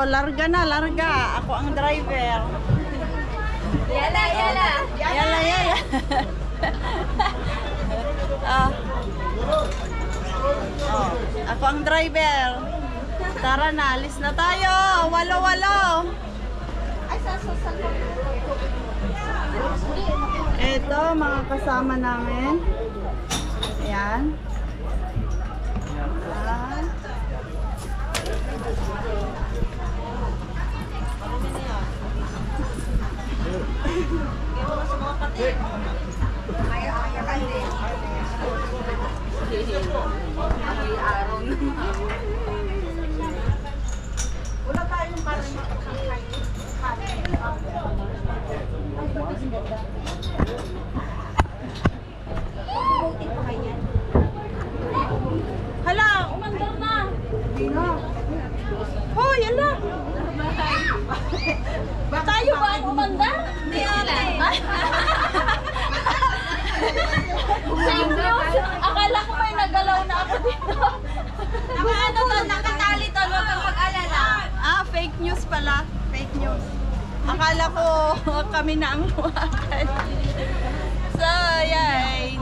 larga na, larga. Ako ang driver. Yala, yala. Yala, yala. Ah. Oh, ako ang driver. Tara na, alis na tayo. Walo-walo. Ito, mga kasama namin. Ayan. Ayan. Wala tayong parang makakain. Hala, umandar na. Hoy, hala. Tayo ba ang umandar? Hindi sila. Fake news. Akala ko may nagalaw na ako dito. Ano to? Nakatali to. Huwag kang mag-alala. Ah, fake news pala. Fake news. Akala ko kami na ang huwakan. So, yan.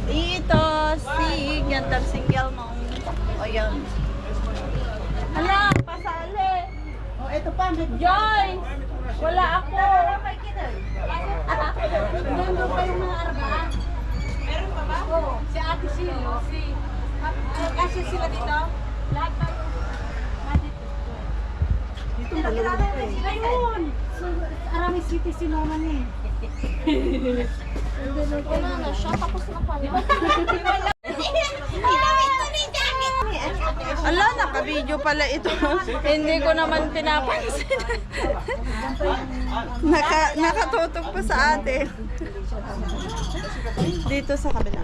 Ito, si Gantar Single mo. O, yan. Hala, pasali. O, ito pa. Joyce! Wala ako. Nandun pa yung mga arbaan. Meron pa ba? Oo. Si Ate Silo. Kasi sila dito? Lahat tayo. Dito malulog pa eh. Ayun! Arami City si Mama niya. Wala na siya. Tapos na pala. Ala, naka-video pala ito. Hindi ko naman pinapansin. Nakatutok pa sa atin. Dito sa kabila.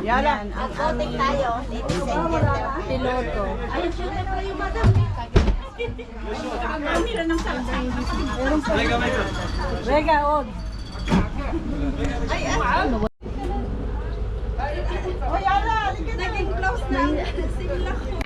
Yala. Ang aming tayo. piloto. Ayun siya na yung madam. Vega, on. Ay, ano? Oh, Yala, halika na. Naging close na. Sila ko.